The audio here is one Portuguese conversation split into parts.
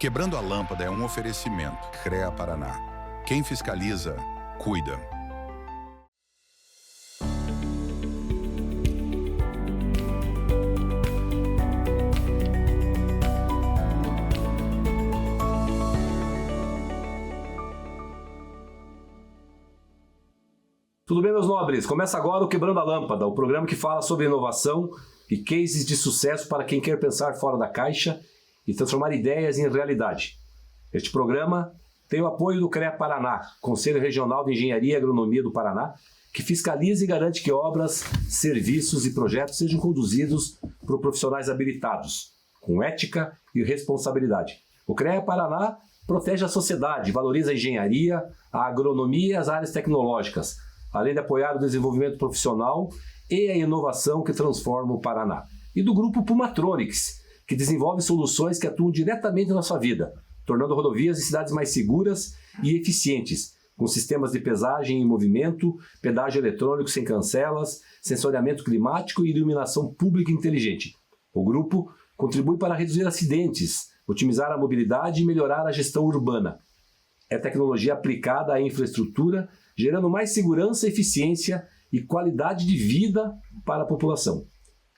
Quebrando a Lâmpada é um oferecimento. CREA Paraná. Quem fiscaliza, cuida. Tudo bem, meus nobres? Começa agora o Quebrando a Lâmpada, o programa que fala sobre inovação e cases de sucesso para quem quer pensar fora da caixa e transformar ideias em realidade. Este programa tem o apoio do CREA Paraná, Conselho Regional de Engenharia e Agronomia do Paraná, que fiscaliza e garante que obras, serviços e projetos sejam conduzidos por profissionais habilitados, com ética e responsabilidade. O CREA Paraná protege a sociedade, valoriza a engenharia, a agronomia e as áreas tecnológicas, além de apoiar o desenvolvimento profissional e a inovação que transforma o Paraná. E do grupo Pumatronics, que desenvolve soluções que atuam diretamente na sua vida, tornando rodovias e cidades mais seguras e eficientes, com sistemas de pesagem em movimento, pedágio eletrônico sem cancelas, sensoriamento climático e iluminação pública inteligente. O grupo contribui para reduzir acidentes, otimizar a mobilidade e melhorar a gestão urbana. É tecnologia aplicada à infraestrutura, gerando mais segurança, eficiência e qualidade de vida para a população.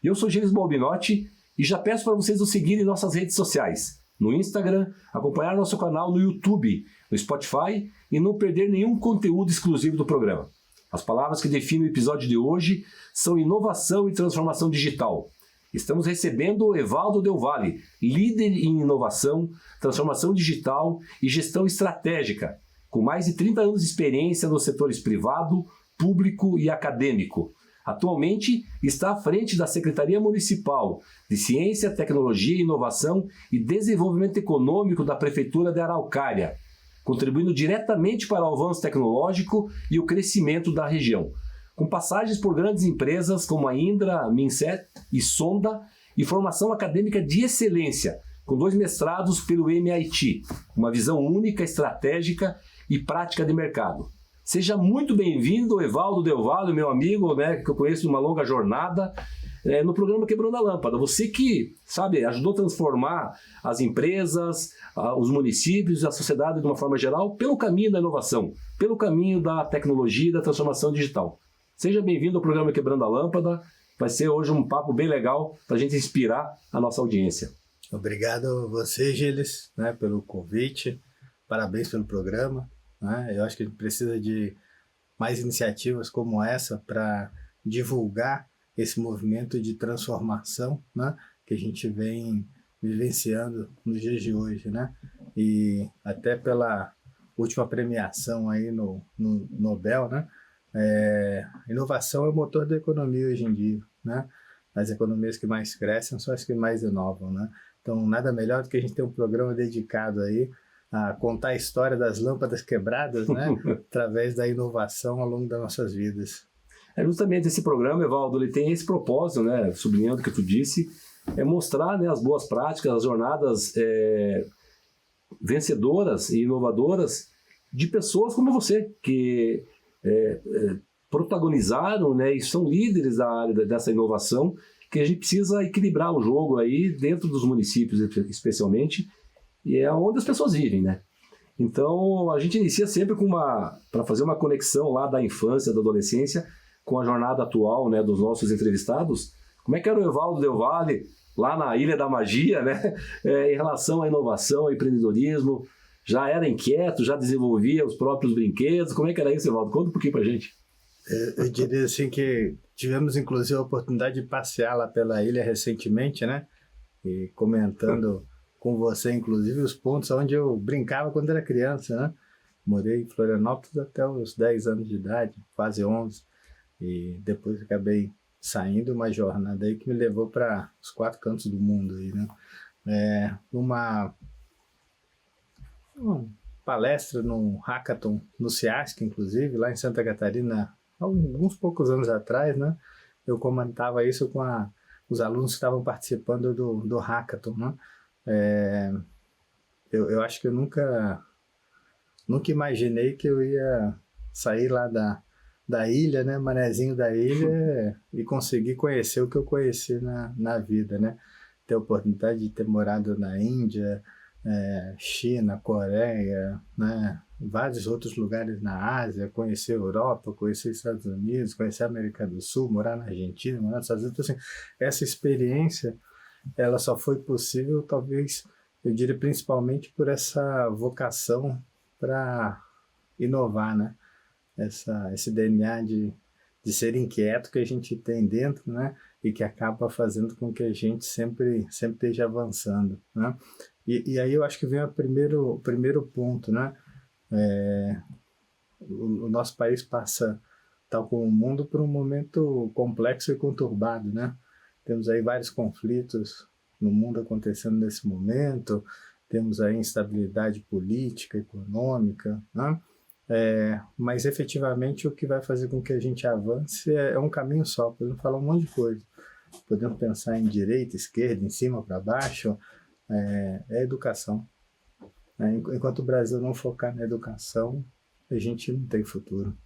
Eu sou Gilles Balbinotti e já peço para vocês nos seguirem em nossas redes sociais, no Instagram, acompanhar nosso canal no YouTube, no Spotify e não perder nenhum conteúdo exclusivo do programa. As palavras que definem o episódio de hoje são inovação e transformação digital. Estamos recebendo o Evaldo Del Valle, líder em inovação, transformação digital e gestão estratégica, com mais de 30 anos de experiência nos setores privado, público e acadêmico. Atualmente está à frente da Secretaria Municipal de Ciência, Tecnologia, Inovação e Desenvolvimento Econômico da Prefeitura de Araucária, contribuindo diretamente para o avanço tecnológico e o crescimento da região, com passagens por grandes empresas como a Indra, Minset e Sonda, e formação acadêmica de excelência, com 2 mestrados pelo MIT, uma visão única, estratégica e prática de mercado. Seja muito bem-vindo, Evaldo Del Valle, meu amigo, que eu conheço de uma longa jornada, no programa Quebrando a Lâmpada. Você que, ajudou a transformar as empresas, os municípios e a sociedade de uma forma geral pelo caminho da inovação, pelo caminho da tecnologia e da transformação digital. Seja bem-vindo ao programa Quebrando a Lâmpada. Vai ser hoje um papo bem legal para a gente inspirar a nossa audiência. Obrigado a você, Gilles, pelo convite. Parabéns pelo programa. Eu acho que a gente precisa de mais iniciativas como essa para divulgar esse movimento de transformação, que a gente vem vivenciando nos dias de hoje, E até pela última premiação aí no Nobel, inovação é o motor da economia hoje em dia, As economias que mais crescem são as que mais inovam, Então nada melhor do que a gente ter um programa dedicado aí a contar a história das lâmpadas quebradas, através da inovação ao longo das nossas vidas. Justamente esse programa, Evaldo, ele tem esse propósito, sublinhando o que tu disse, é mostrar as boas práticas, as jornadas vencedoras e inovadoras de pessoas como você, que protagonizaram e são líderes da área dessa inovação, que a gente precisa equilibrar o jogo aí dentro dos municípios, especialmente, e é onde as pessoas vivem, Então, a gente inicia sempre para fazer uma conexão lá da infância, da adolescência, com a jornada atual, dos nossos entrevistados. Como é que era o Evaldo Del Valle, lá na Ilha da Magia, em relação à inovação, ao empreendedorismo? Já era inquieto, já desenvolvia os próprios brinquedos? Como é que era isso, Evaldo? Conta um pouquinho pra gente. Eu diria assim que tivemos, inclusive, a oportunidade de passear lá pela ilha recentemente, E comentando com você, inclusive, os pontos onde eu brincava quando era criança, Morei em Florianópolis até os 10 anos de idade, quase 11, e depois acabei saindo uma jornada aí que me levou para os 4 cantos do mundo aí, Uma palestra num hackathon no CIASC, inclusive, lá em Santa Catarina, alguns poucos anos atrás, Eu comentava isso com os alunos que estavam participando do hackathon, Eu acho que eu nunca imaginei que eu ia sair lá da ilha, manezinho da ilha, e conseguir conhecer o que eu conheci na vida, Ter a oportunidade de ter morado na Índia, China, Coreia, né? Vários outros lugares na Ásia, conhecer a Europa, conhecer os Estados Unidos, conhecer a América do Sul, morar na Argentina, morar nos Estados Unidos. Então, assim, essa experiência ela só foi possível, talvez, eu diria, principalmente por essa vocação para inovar, né? Esse DNA de ser inquieto que a gente tem dentro, né? E que acaba fazendo com que a gente sempre esteja avançando, né? E aí eu acho que vem o primeiro ponto, né? O nosso país passa, tal como o mundo, por um momento complexo e conturbado, né? Temos aí vários conflitos no mundo acontecendo nesse momento, temos aí instabilidade política, econômica, né? Mas efetivamente o que vai fazer com que a gente avance é um caminho só. Podemos falar um monte de coisa, podemos pensar em direita, esquerda, em cima para baixo, é a educação. Enquanto o Brasil não focar na educação, a gente não tem futuro.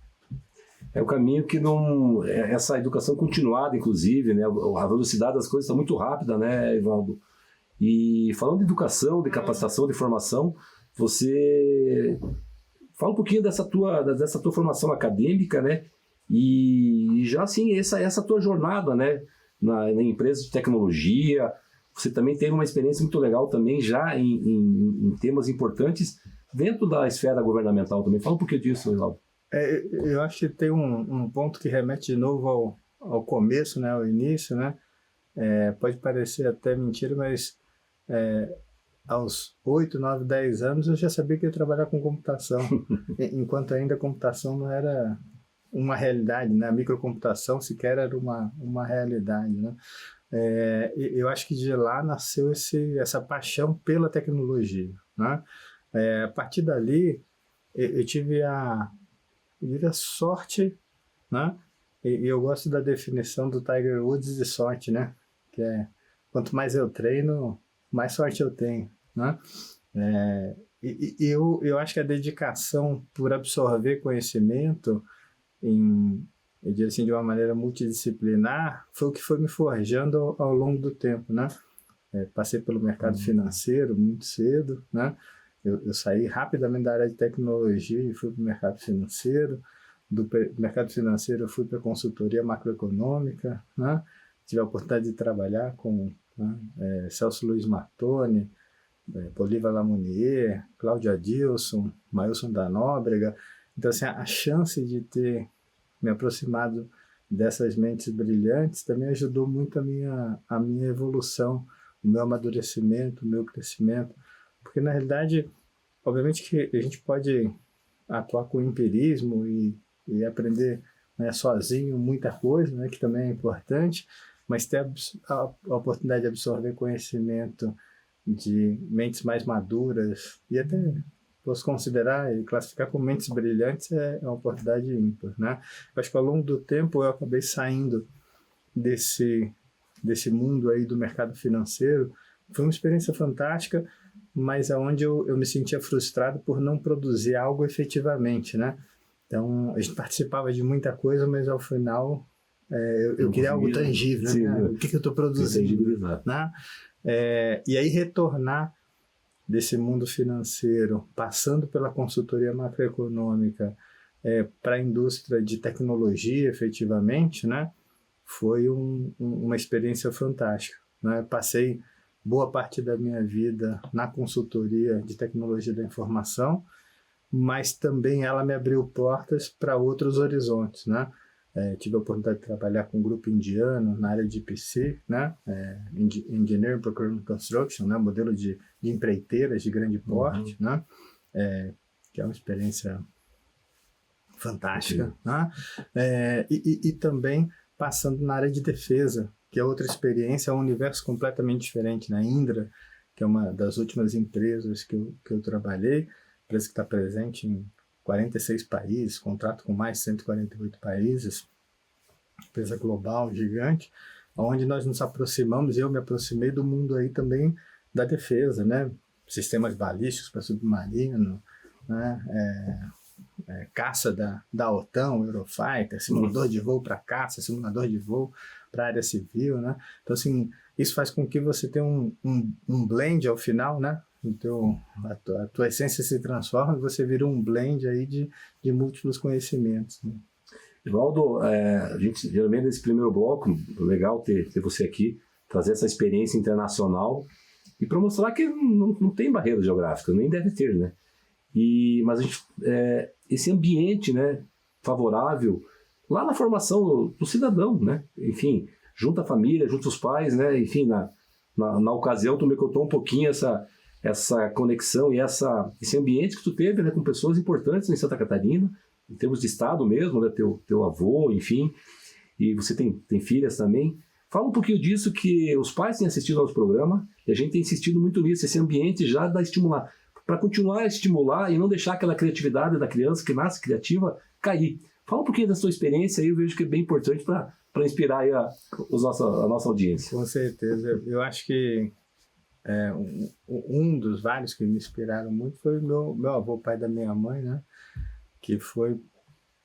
É o caminho que não... Essa educação continuada, inclusive, né? A velocidade das coisas está muito rápida, né, Evaldo? E falando de educação, de capacitação, de formação, você... Fala um pouquinho dessa tua formação acadêmica, né? E já, assim, essa tua jornada, né? Na empresa de tecnologia. Você também teve uma experiência muito legal também já em temas importantes dentro da esfera governamental também. Fala um pouquinho disso, Evaldo. Eu acho que tem um ponto que remete de novo ao começo, né, ao início, né? Pode parecer até mentira, mas aos 8, 9, 10 anos eu já sabia que ia trabalhar com computação, enquanto ainda a computação não era uma realidade, né? A microcomputação sequer era uma realidade, né? Eu acho que de lá nasceu essa paixão pela tecnologia, né? A partir dali eu tive a sorte, né? E eu gosto da definição do Tiger Woods de sorte, né? Que quanto mais eu treino, mais sorte eu tenho, né? Eu acho que a dedicação por absorver conhecimento eu diria assim, de uma maneira multidisciplinar, foi o que foi me forjando ao longo do tempo, né? Passei pelo mercado financeiro muito cedo, né? Eu saí rapidamente da área de tecnologia e fui para o mercado financeiro. Do mercado financeiro eu fui para a consultoria macroeconômica, né? Tive a oportunidade de trabalhar com Celso Luiz Martoni, Bolívar Lamounier, Cláudio Adilson, Mailson da Nóbrega. Então, assim, a chance de ter me aproximado dessas mentes brilhantes também ajudou muito a minha evolução, o meu amadurecimento, o meu crescimento. Porque, na realidade, obviamente que a gente pode atuar com empirismo e aprender, né, sozinho muita coisa, né, que também é importante, mas ter a oportunidade de absorver conhecimento de mentes mais maduras e até posso considerar e classificar como mentes brilhantes é uma oportunidade ímpar, né? Eu acho que ao longo do tempo eu acabei saindo desse mundo aí do mercado financeiro. Foi uma experiência fantástica, mas aonde eu me sentia frustrado por não produzir algo efetivamente, né? Então, a gente participava de muita coisa, mas ao final eu queria algo tangível, sim, né? O que eu estou produzindo, né? E aí retornar desse mundo financeiro, passando pela consultoria macroeconômica para a indústria de tecnologia, efetivamente, né? Foi uma experiência fantástica, né? Passei boa parte da minha vida na consultoria de tecnologia da informação, mas também ela me abriu portas para outros horizontes, né? Tive a oportunidade de trabalhar com um grupo indiano na área de IPC, né? Engineering Procurement Construction, né? Modelo de empreiteiras de grande porte, né? Que é uma experiência fantástica, né? E também passando na área de defesa, que é outra experiência, é um universo completamente diferente, né? Indra, que é uma das últimas empresas que eu trabalhei, empresa que está presente em 46 países, contrato com mais de 148 países, empresa global, gigante, onde nós nos aproximamos, e eu me aproximei do mundo aí também da defesa, né? Sistemas balísticos para submarino, né? Caça da OTAN, Eurofighter, simulador de voo para caça, simulador de voo para a área civil, né? Então, assim, isso faz com que você tenha um blend ao final, né? a tua essência se transforma e você vira um blend aí de múltiplos conhecimentos, né? Evaldo, a gente geralmente nesse primeiro bloco, legal ter você aqui, trazer essa experiência internacional e para mostrar que não tem barreira geográfica, nem deve ter, né? Mas a gente, esse ambiente, né, favorável lá na formação do cidadão, né? Enfim, junto à família, junto aos pais, né? Enfim, na ocasião tu me contou um pouquinho essa conexão e esse ambiente que tu teve, né, com pessoas importantes em Santa Catarina, em termos de estado mesmo, né, teu avô, enfim, e você tem filhas também. Fala um pouquinho disso, que os pais têm assistido ao nosso programa e a gente tem insistido muito nisso, esse ambiente já dá estimular, para continuar a estimular e não deixar aquela criatividade da criança que nasce criativa cair. Fala um pouquinho da sua experiência aí, eu vejo que é bem importante para inspirar aí a nossa audiência. Com certeza. Eu acho que um dos vários que me inspiraram muito foi o meu avô, pai da minha mãe, né? Que foi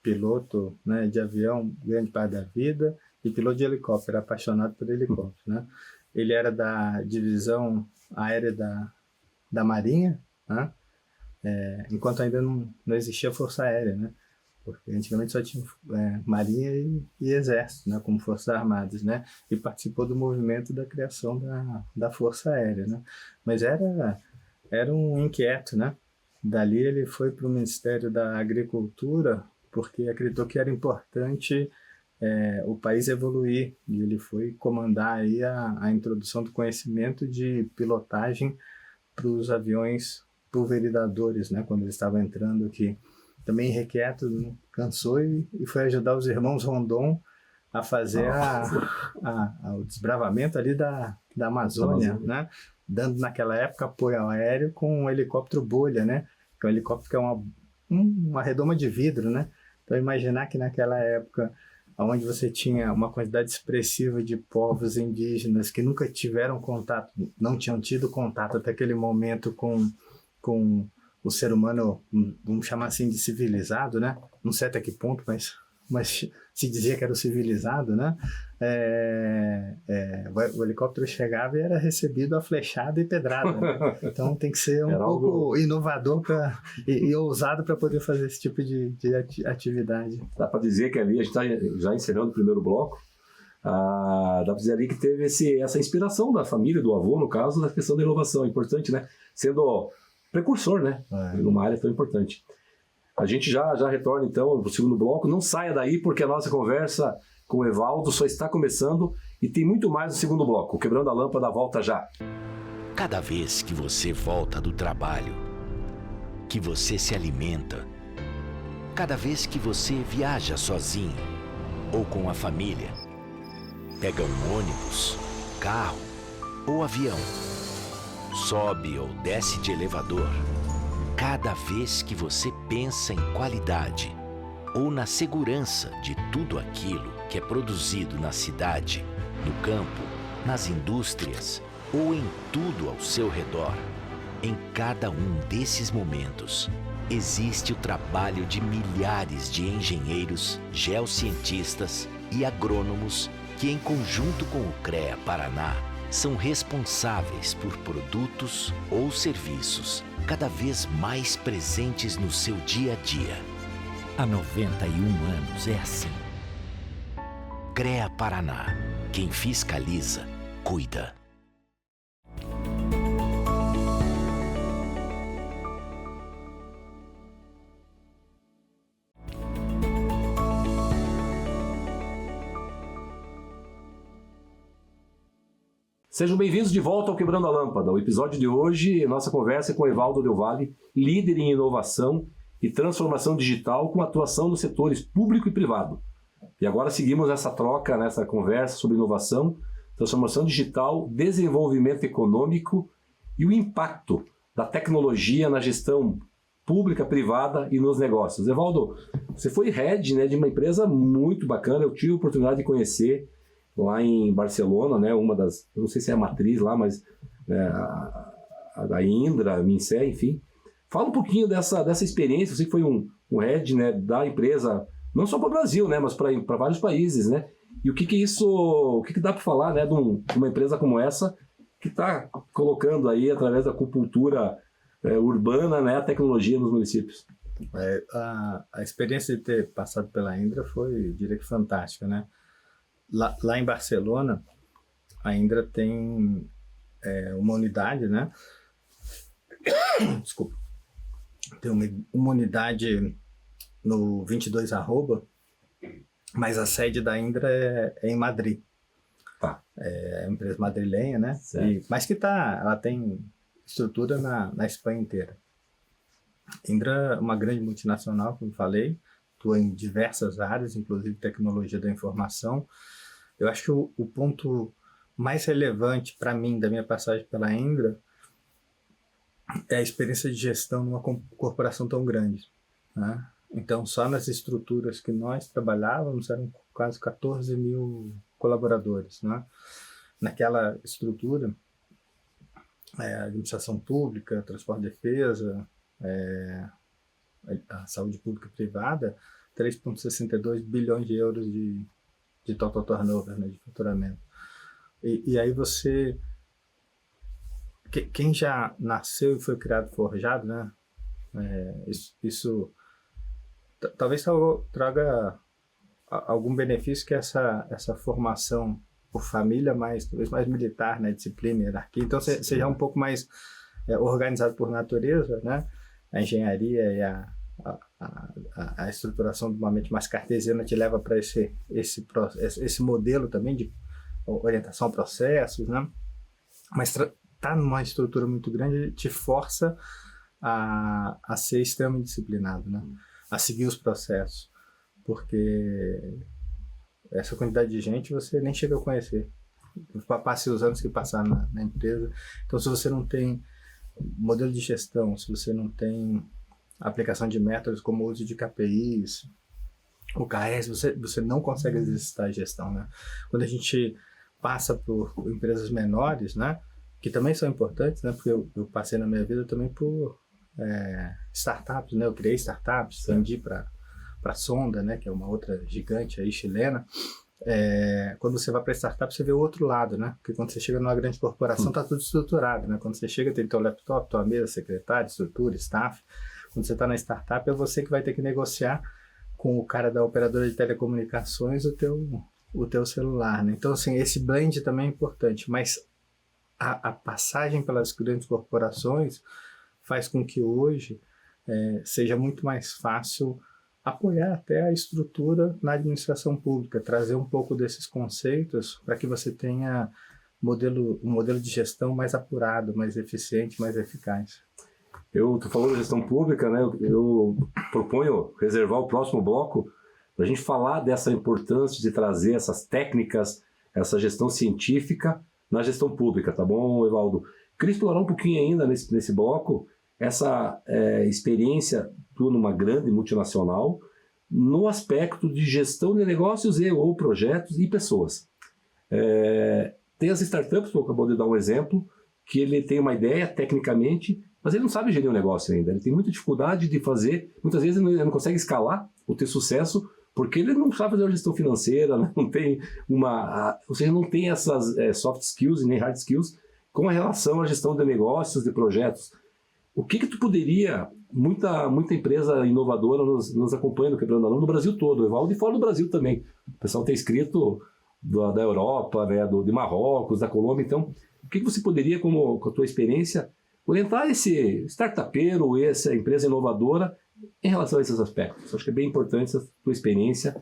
piloto, né, de avião grande parte da vida e piloto de helicóptero, apaixonado por helicóptero, né? Ele era da divisão aérea da Marinha, né? Enquanto ainda não existia Força Aérea, né? Porque antigamente só tinha Marinha e Exército, né, como Forças Armadas, né? E participou do movimento da criação da Força Aérea, né? Mas era um inquieto, né? Dali ele foi para o Ministério da Agricultura porque acreditou que era importante o país evoluir, e ele foi comandar aí a introdução do conhecimento de pilotagem para os aviões pulverizadores, né? Quando ele estava entrando aqui. Também irrequieto, cansou e foi ajudar os irmãos Rondon a fazer o desbravamento ali da Amazônia, né? Dando naquela época apoio aéreo com um helicóptero bolha, né? Que é um helicóptero que é uma redoma de vidro, né? Então imaginar que naquela época, onde você tinha uma quantidade expressiva de povos indígenas que nunca tiveram contato, não tinham tido contato até aquele momento com o ser humano, vamos chamar assim de civilizado, né? Não sei até que ponto, mas se dizia que era o civilizado, né? O helicóptero chegava e era recebido a flechada e pedrada, né? Então tem que ser um pouco inovador e ousado para poder fazer esse tipo de atividade. Dá para dizer que ali, a gente está já encerrando o primeiro bloco, dá para dizer ali que teve essa inspiração da família, do avô, no caso, da questão da inovação. É importante, né? Sendo precursor, né? Numa área tão importante. A gente já retorna então para o segundo bloco. Não saia daí, porque a nossa conversa com o Evaldo só está começando e tem muito mais no segundo bloco. Quebrando a Lâmpada volta já. Cada vez que você volta do trabalho, que você se alimenta, cada vez que você viaja sozinho ou com a família, pega um ônibus, carro ou avião, sobe ou desce de elevador, cada vez que você pensa em qualidade ou na segurança de tudo aquilo que é produzido na cidade, no campo, nas indústrias ou em tudo ao seu redor, em cada um desses momentos, existe o trabalho de milhares de engenheiros, geocientistas e agrônomos que, em conjunto com o CREA Paraná, são responsáveis por produtos ou serviços cada vez mais presentes no seu dia a dia. Há 91 anos é assim. CREA Paraná. Quem fiscaliza, cuida. Sejam bem-vindos de volta ao Quebrando a Lâmpada. O episódio de hoje, nossa conversa é com Evaldo Del Valle, líder em inovação e transformação digital com atuação nos setores público e privado. E agora seguimos essa troca, nessa conversa sobre inovação, transformação digital, desenvolvimento econômico e o impacto da tecnologia na gestão pública, privada e nos negócios. Evaldo, você foi head, né, de uma empresa muito bacana, eu tive a oportunidade de conhecer lá em Barcelona, né, uma das, eu não sei se é a matriz lá, mas a Indra, a Mincé, enfim. Fala um pouquinho dessa experiência, você que foi um head, né, da empresa, não só para o Brasil, né, mas para vários países, né? E o que dá para falar, né, de uma empresa como essa, que está colocando aí, através da acupuntura urbana, né, a tecnologia nos municípios. A experiência de ter passado pela Indra foi, diria que fantástica, né? Lá em Barcelona, a Indra tem uma unidade, né? Desculpa. Tem uma unidade no 22 Arroba, mas a sede da Indra é em Madrid. Tá. É uma empresa madrilenha, né? Mas que ela tem estrutura na Espanha inteira. Indra é uma grande multinacional, como falei, atua em diversas áreas, inclusive tecnologia da informação. Eu acho que o ponto mais relevante para mim da minha passagem pela Indra é a experiência de gestão numa corporação tão grande, né? Então, só nas estruturas que nós trabalhávamos eram quase 14 mil colaboradores, né? Naquela estrutura, administração pública, transporte e defesa, a saúde pública e privada, 3,62 bilhões de euros de total turnover, né, de faturamento. E aí você... Quem já nasceu e foi criado forjado, né? Isso talvez traga algum benefício, que essa formação por família, talvez mais militar, né? Disciplina, hierarquia. Então, você já é um pouco mais organizado por natureza, né? A engenharia e a estruturação de uma mente mais cartesiana te leva para esse modelo também de orientação a processos, né? Mas tá numa estrutura muito grande te força a ser extremamente disciplinado, né? A seguir os processos, porque essa quantidade de gente você nem chega a conhecer. Passe os anos que passaram na empresa. Então, se você não tem modelo de gestão, se você não tem aplicação de métodos como o uso de KPIs, OKRs, você não consegue exercitar a gestão, né? Quando a gente passa por empresas menores, né, que também são importantes, né, porque eu passei na minha vida também por startups, né? Eu criei startups, vendi para Sonda, né, que é uma outra gigante aí chilena. Quando você vai para startup, você vê o outro lado, né? Porque quando você chega numa grande corporação, tá tudo estruturado, né? Quando você chega, tem teu laptop, tua mesa, secretário, estrutura, staff. Quando você está na startup, é você que vai ter que negociar com o cara da operadora de telecomunicações o teu celular, né? Então, assim, esse blend também é importante, mas a passagem pelas grandes corporações faz com que hoje seja muito mais fácil apoiar até a estrutura na administração pública, trazer um pouco desses conceitos para que você tenha um modelo de gestão mais apurado, mais eficiente, mais eficaz. Eu tô falando de gestão pública, né? Eu proponho reservar o próximo bloco para a gente falar dessa importância de trazer essas técnicas, essa gestão científica na gestão pública, tá bom, Evaldo? Queria explorar um pouquinho ainda nesse bloco essa experiência tua numa grande multinacional no aspecto de gestão de negócios ou projetos e pessoas. Tem as startups, que eu acabou de dar um exemplo, que ele tem uma ideia tecnicamente, mas ele não sabe gerir um negócio ainda. Ele tem muita dificuldade de fazer, muitas vezes ele não consegue escalar ou ter sucesso, porque ele não sabe fazer uma gestão financeira, né? Não tem ou seja, não tem essas soft skills e nem hard skills com relação à gestão de negócios, de projetos. O que tu poderia, muita empresa inovadora nos acompanha no Quebrando a Lâmpada, no Brasil todo, Evaldo, e fora do Brasil também. O pessoal tem escrito da Europa, né, de Marrocos, da Colômbia. Então, o que você poderia, com a tua experiência, orientar esse startupeiro ou essa empresa inovadora em relação a esses aspectos? Acho que é bem importante essa tua experiência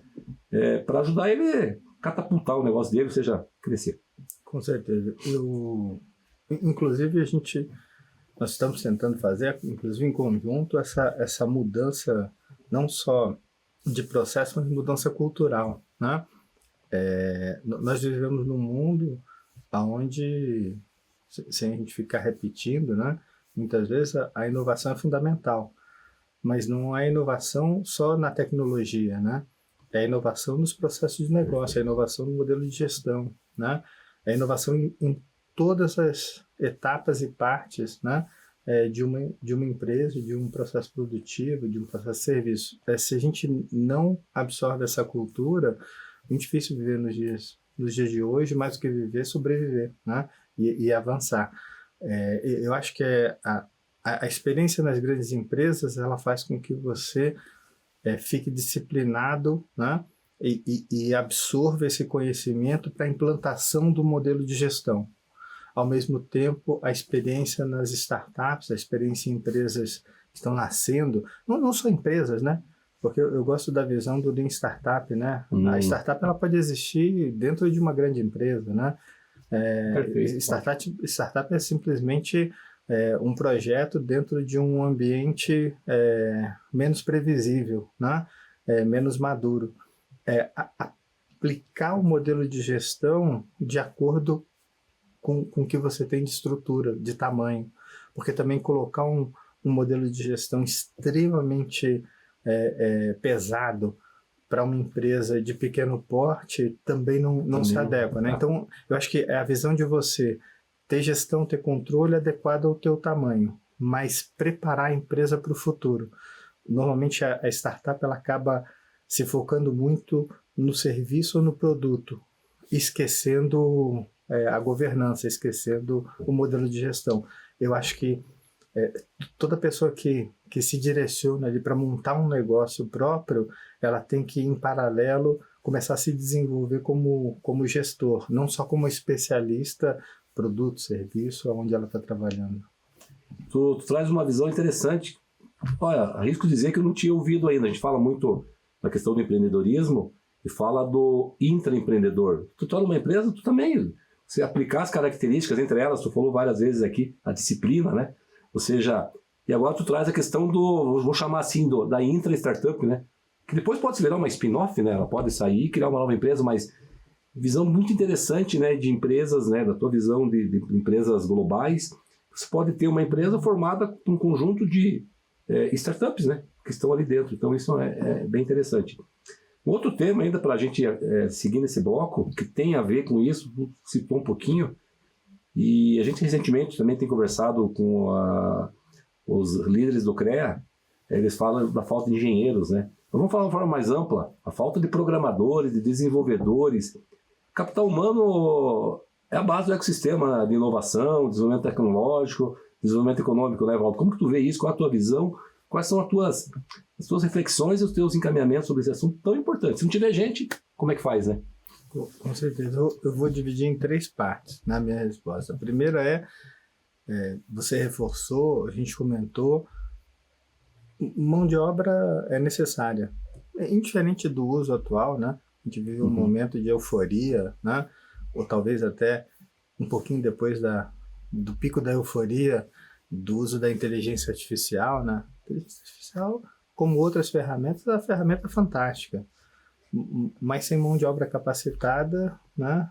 para ajudar ele a catapultar o negócio dele, ou seja, crescer. Com certeza. Inclusive, nós estamos tentando fazer, inclusive em conjunto, essa mudança não só de processo, mas mudança cultural, né? Nós vivemos num mundo onde, sem a gente ficar repetindo, né, muitas vezes a inovação é fundamental, mas não é inovação só na tecnologia, né? É a inovação nos processos de negócio, é a inovação no modelo de gestão, né? É a inovação em todas as etapas e partes, né, de uma empresa, de um processo produtivo, de um processo de serviço. Se a gente não absorve essa cultura, é muito difícil viver nos dias de hoje, mais do que viver, sobreviver, né? e avançar. Eu acho que a experiência nas grandes empresas, ela faz com que você fique disciplinado, né? E absorva esse conhecimento para a implantação do modelo de gestão. Ao mesmo tempo, a experiência nas startups, a experiência em empresas que estão nascendo, não só empresas, né? Porque eu gosto da visão do Lean Startup, né? A startup ela pode existir dentro de uma grande empresa, né? Startup é simplesmente um projeto dentro de um ambiente menos previsível, né? Menos maduro. Aplicar o modelo de gestão de acordo com o que você tem de estrutura, de tamanho. Porque também colocar um modelo de gestão extremamente pesado para uma empresa de pequeno porte também não se adequa, né? Então, eu acho que é a visão de você ter gestão, ter controle adequado ao teu tamanho, mas preparar a empresa para o futuro. Normalmente a startup ela acaba se focando muito no serviço ou no produto, esquecendo a governança, esquecendo o modelo de gestão. Eu acho que toda pessoa que se direciona ali para montar um negócio próprio, ela tem que, em paralelo, começar a se desenvolver como gestor, não só como especialista, produto, serviço, onde ela está trabalhando. Tu traz uma visão interessante. Olha, arrisco dizer que eu não tinha ouvido ainda. A gente fala muito da questão do empreendedorismo e fala do intraempreendedor. Tu está numa empresa, tu também, você aplicar as características, entre elas, tu falou várias vezes aqui, a disciplina, né? Ou seja, e agora tu traz a questão vou chamar assim, da intra-startup, né? Que depois pode se virar uma spin-off, né? Ela pode sair e criar uma nova empresa, mas visão muito interessante, né, de empresas, né, da tua visão de empresas globais. Você pode ter uma empresa formada por um conjunto de startups, né, que estão ali dentro. Então isso é bem interessante. Um outro tema ainda para a gente seguir nesse bloco, que tem a ver com isso, citou um pouquinho, e a gente recentemente também tem conversado com os líderes do CREA, eles falam da falta de engenheiros, né? Então, vamos falar de uma forma mais ampla, a falta de programadores, de desenvolvedores. Capital humano é a base do ecossistema de inovação, desenvolvimento tecnológico, desenvolvimento econômico, né, Valdo? Como que tu vê isso? Qual é a tua visão? Quais são as tuas reflexões e os teus encaminhamentos sobre esse assunto tão importante? Se não tiver gente, como é que faz, né? Com certeza. Eu vou dividir em 3 partes na minha resposta. A primeira você reforçou, a gente comentou, mão de obra é necessária. Indiferente do uso atual, né? A gente vive um momento de euforia, né? Ou talvez até um pouquinho depois do pico da euforia do uso da inteligência artificial, né? A inteligência artificial, como outras ferramentas, é uma ferramenta fantástica. Mas sem mão de obra capacitada, né?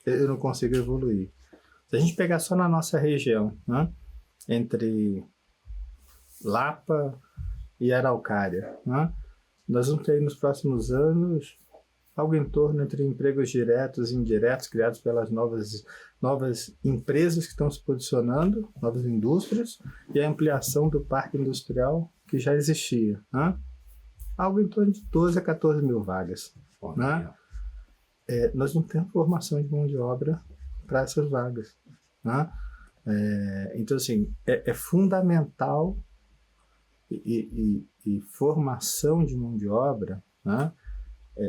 Eu não consigo evoluir. Se a gente pegar só na nossa região, né? Entre Lapa e Araucária, né? Nós vamos ter nos próximos anos algo em torno entre empregos diretos e indiretos criados pelas novas empresas que estão se posicionando, novas indústrias, e a ampliação do parque industrial que já existia, né? Algo em torno de 12 a 14 mil vagas. Né? Nós não temos formação de mão de obra para essas vagas. Né? Então, assim, é fundamental e formação de mão de obra, né?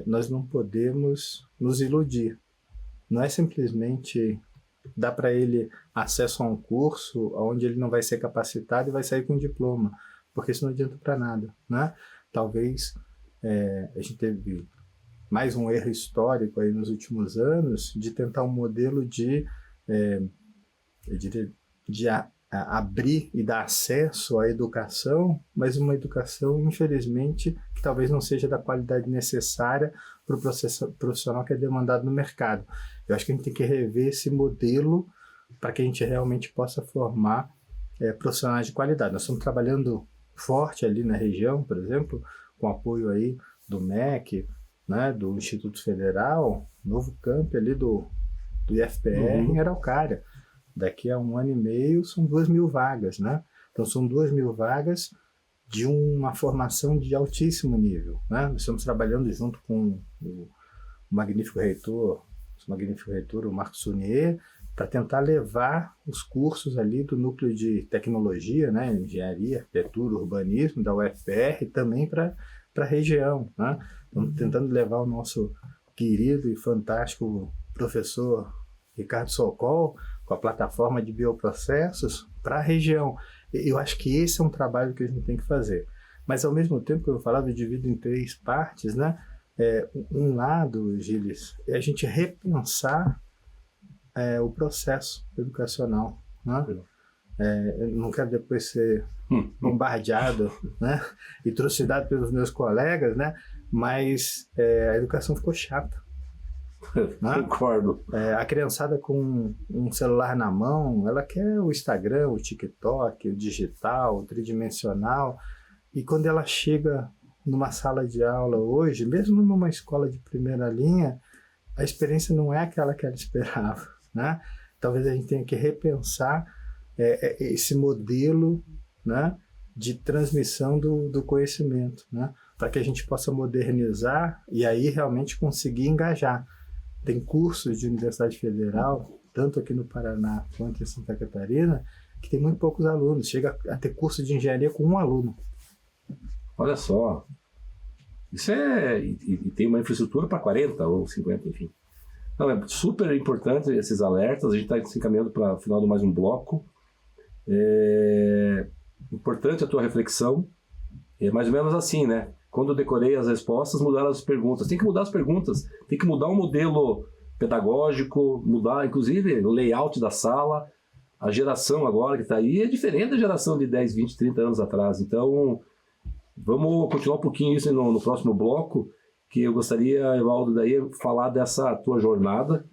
Nós não podemos nos iludir. Não é simplesmente dar para ele acesso a um curso onde ele não vai ser capacitado e vai sair com um diploma, porque isso não adianta para nada. Né? Talvez a gente teve mais um erro histórico aí nos últimos anos de tentar um modelo de abrir e dar acesso à educação, mas uma educação, infelizmente, que talvez não seja da qualidade necessária para o processo profissional que é demandado no mercado. Eu acho que a gente tem que rever esse modelo para que a gente realmente possa formar profissionais de qualidade. Nós estamos trabalhando forte ali na região, por exemplo, com apoio aí do MEC, né, do Instituto Federal, novo campo ali do IFPR em Araucária. Daqui a 1 ano e meio são 2.000 vagas, né? Então são 2.000 vagas de uma formação de altíssimo nível, né? Nós estamos trabalhando junto com o magnífico reitor magnífico reitor, o Marcos Sunier, para tentar levar os cursos ali do núcleo de tecnologia, né, engenharia, arquitetura, urbanismo da UFPR também para a região, né? Estamos tentando levar o nosso querido e fantástico professor Ricardo Sokol com a plataforma de bioprocessos para a região. Eu acho que esse é um trabalho que a gente tem que fazer. Mas, ao mesmo tempo que eu falava, eu divido em 3 partes, né? Um lado, Gilles, é a gente repensar o processo educacional, né? Eu não quero depois ser bombardeado, né, e trucidado pelos meus colegas, né, mas a educação ficou chata. Né? Concordo. A criançada com um celular na mão, ela quer o Instagram, o TikTok, o digital, o tridimensional, e quando ela chega numa sala de aula hoje, mesmo numa escola de primeira linha, a experiência não é aquela que ela esperava, né? Talvez a gente tenha que repensar esse modelo, né, de transmissão do conhecimento, né, para que a gente possa modernizar e aí realmente conseguir engajar. Tem cursos de Universidade Federal, tanto aqui no Paraná quanto em Santa Catarina, que tem muito poucos alunos. Chega a ter curso de engenharia com 1 aluno. Olha só. Isso e tem uma infraestrutura para 40 ou 50, enfim. Não, é super importante esses alertas. A gente está se encaminhando para o final de mais um bloco. Importante a tua reflexão. É mais ou menos assim, né? Quando eu decorei as respostas, mudaram as perguntas. Tem que mudar as perguntas. Tem que mudar o modelo pedagógico, mudar, inclusive, o layout da sala. A geração agora que está aí é diferente da geração de 10, 20, 30 anos atrás. Então, vamos continuar um pouquinho isso no próximo bloco, que eu gostaria, Evaldo, daí falar dessa tua jornada,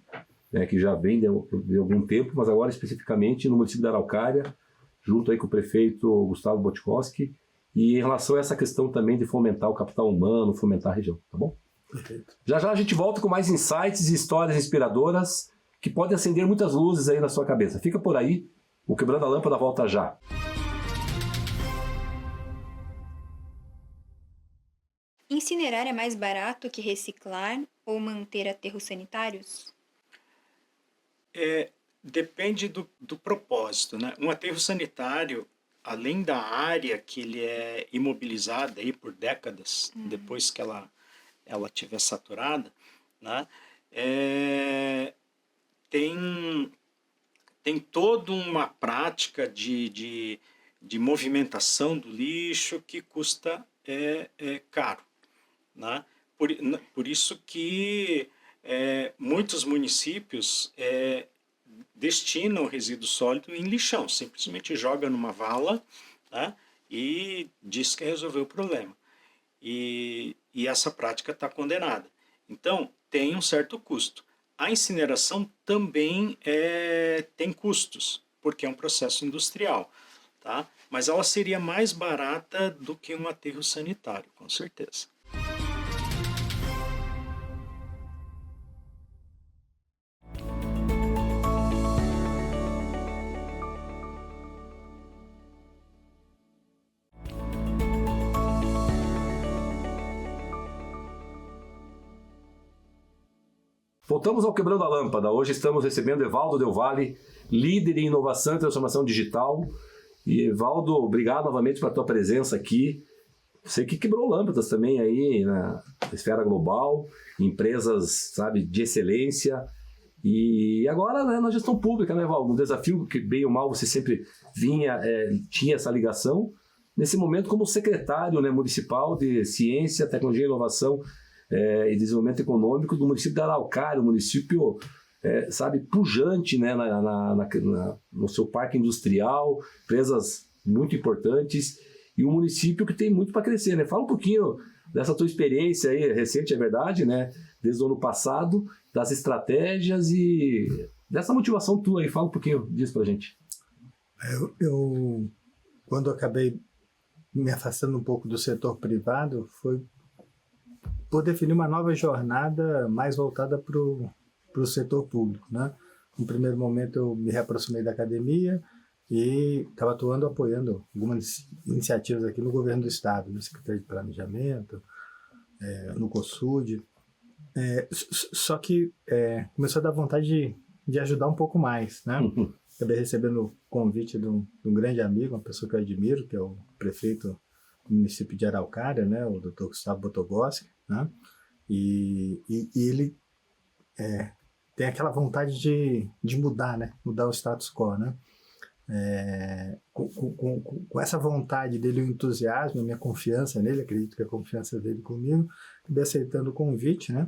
né, que já vem de algum tempo, mas agora especificamente no município da Araucária, junto aí com o prefeito Gustavo Botkowski, e em relação a essa questão também de fomentar o capital humano, fomentar a região, tá bom? Perfeito. Já já a gente volta com mais insights e histórias inspiradoras que podem acender muitas luzes aí na sua cabeça. Fica por aí, o Quebrando a Lâmpada volta já. Incinerar é mais barato que reciclar ou manter aterros sanitários? Depende do propósito, né? Um aterro sanitário, além da área que ele é imobilizado aí por décadas, depois que ela estiver saturada, né? Tem toda uma prática de movimentação do lixo que custa caro, né? Por isso que muitos municípios destinam o resíduo sólido em lixão, simplesmente joga numa vala, né, e diz que resolveu o problema. E essa prática está condenada. Então, tem um certo custo. A incineração também tem custos, porque é um processo industrial, tá? Mas ela seria mais barata do que um aterro sanitário, com certeza. Voltamos ao Quebrando a Lâmpada. Hoje estamos recebendo Evaldo Del Valle, líder em inovação e transformação digital. E Evaldo, obrigado novamente pela tua presença aqui. Você que quebrou lâmpadas também aí na esfera global, empresas, sabe, de excelência. E agora, né, na gestão pública, né, Evaldo? Um desafio que, bem ou mal, você sempre tinha essa ligação. Nesse momento, como secretário, né, municipal de Ciência, Tecnologia e Inovação e Desenvolvimento Econômico do município da Araucária, um município, sabe, pujante, né, no seu parque industrial, empresas muito importantes, e um município que tem muito para crescer, né? Fala um pouquinho dessa tua experiência aí, recente, é verdade, né? Desde o ano passado, das estratégias e dessa motivação tua aí. Fala um pouquinho disso pra gente. Quando eu acabei me afastando um pouco do setor privado, foi por definir uma nova jornada mais voltada para o setor público, né? No primeiro momento eu me reaproximei da academia e estava atuando, apoiando algumas iniciativas aqui no governo do estado, no Secretaria de Planejamento, no COSUD. Só que começou a dar vontade de ajudar um pouco mais, né? Acabei recebendo o convite de um grande amigo, uma pessoa que eu admiro, que é o prefeito do município de Araucária, né? O Dr. Gustavo Botogoski, né? E ele tem aquela vontade de mudar, né? Mudar o status quo, né? Com essa vontade dele, o entusiasmo, a minha confiança nele, acredito que a confiança dele comigo, acabei aceitando o convite, né?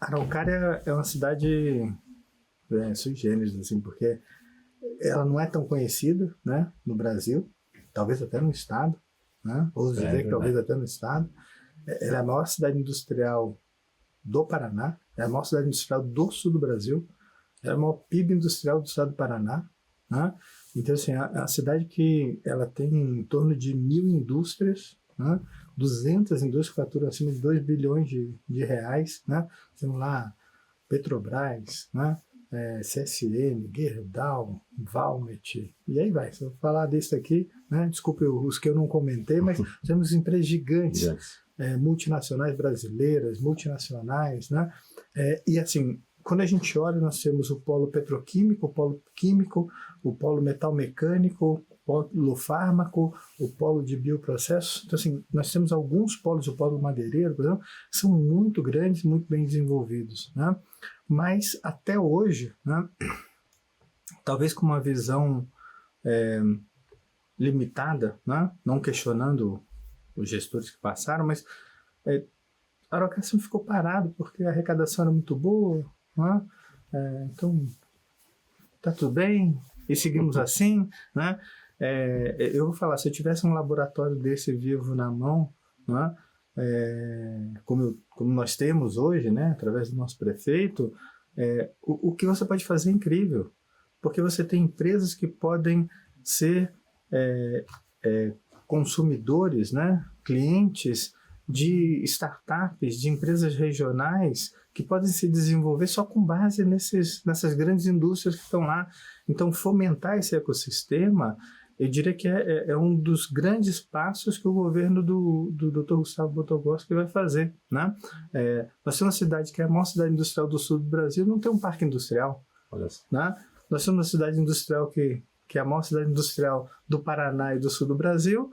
Araucária é uma cidade sui generis, assim, porque ela não é tão conhecida, né, no Brasil, talvez até no estado, né? Ou dizer que talvez até no estado. Ela é a maior cidade industrial do Paraná, é a maior cidade industrial do sul do Brasil, é o maior PIB industrial do estado do Paraná, né? Então, assim, a cidade que ela tem em torno de 1.000 indústrias, né? 200 indústrias que faturam acima de 2 bilhões de reais, né? Temos lá Petrobras, né? CSN, Gerdau, Valmet, e aí vai. Se eu falar desse aqui, né? Desculpe os que eu não comentei, mas temos empresas gigantes, multinacionais brasileiras, multinacionais, né? E assim, quando a gente olha, nós temos o polo petroquímico, o polo químico, o polo metal-mecânico, o polo fármaco, o polo de bioprocessos. Então, assim, nós temos alguns polos, o polo madeireiro, por exemplo, que são muito grandes, muito bem desenvolvidos, né? Mas, até hoje, né, talvez com uma visão limitada, né, não questionando os gestores que passaram, mas a Araucária sempre ficou parado porque a arrecadação era muito boa, né? Então tá tudo bem e seguimos assim, né? Eu vou falar, se eu tivesse um laboratório desse vivo na mão, né, como nós temos hoje, né, através do nosso prefeito, o que você pode fazer é incrível, porque você tem empresas que podem ser consumidores, né, clientes de startups, de empresas regionais que podem se desenvolver só com base nessas grandes indústrias que estão lá. Então, fomentar esse ecossistema, eu diria que é um dos grandes passos que o governo do Dr. Gustavo Botogoski vai fazer, né? Nós temos uma cidade que é a maior cidade industrial do sul do Brasil, não tem um parque industrial, né? Nós temos uma cidade industrial que é a maior cidade industrial do Paraná e do sul do Brasil,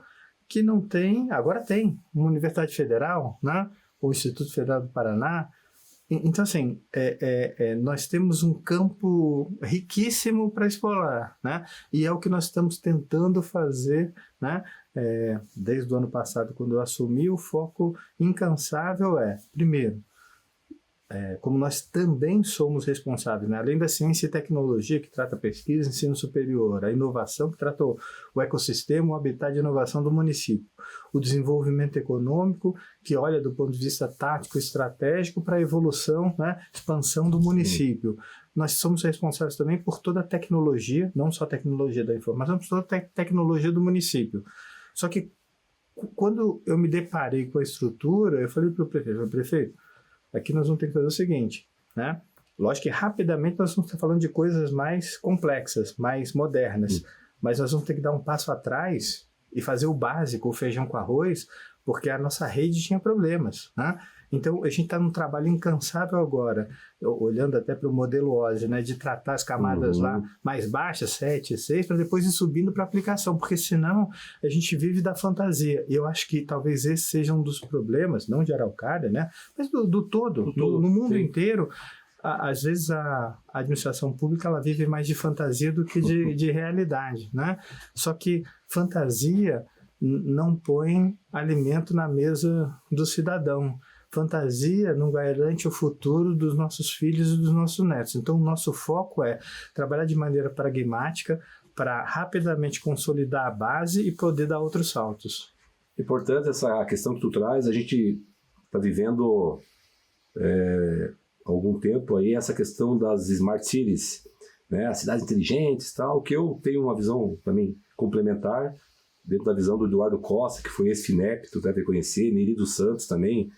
que não tem, agora tem, uma Universidade Federal, né? O Instituto Federal do Paraná. Então, assim, nós temos um campo riquíssimo para explorar, né? E é o que nós estamos tentando fazer, né? Desde o ano passado, quando eu assumi, o foco incansável primeiro, como nós também somos responsáveis, né? Além da ciência e tecnologia, que trata a pesquisa, ensino superior, a inovação, que trata o ecossistema, o habitat de inovação do município, o desenvolvimento econômico, que olha do ponto de vista tático e estratégico para a evolução, né, expansão do município. Nós somos responsáveis também por toda a tecnologia, não só a tecnologia da informação, mas toda a tecnologia do município. Só que, quando eu me deparei com a estrutura, eu falei para o prefeito, aqui nós vamos ter que fazer o seguinte, né? Lógico que rapidamente nós vamos estar falando de coisas mais complexas, mais modernas, mas nós vamos ter que dar um passo atrás e fazer o básico, o feijão com arroz, porque a nossa rede tinha problemas, né? Então, a gente está num trabalho incansável agora, olhando até para o modelo OSI, né, de tratar as camadas lá mais baixas, 7, 6, para depois ir subindo para a aplicação, porque senão a gente vive da fantasia. E eu acho que talvez esse seja um dos problemas, não de Araucária, né, mas do todo, no mundo inteiro. Às vezes a administração pública ela vive mais de fantasia do que de realidade, né? Só que fantasia não põe alimento na mesa do cidadão. Fantasia não garante o futuro dos nossos filhos e dos nossos netos. Então, o nosso foco é trabalhar de maneira pragmática para rapidamente consolidar a base e poder dar outros saltos. E, portanto, essa questão que tu traz, a gente está vivendo há algum tempo aí essa questão das smart cities, né? As cidades inteligentes e tal, que eu tenho uma visão também complementar, dentro da visão do Eduardo Costa, que foi ex-FINEP, tu deve conhecer, Neri dos Santos também,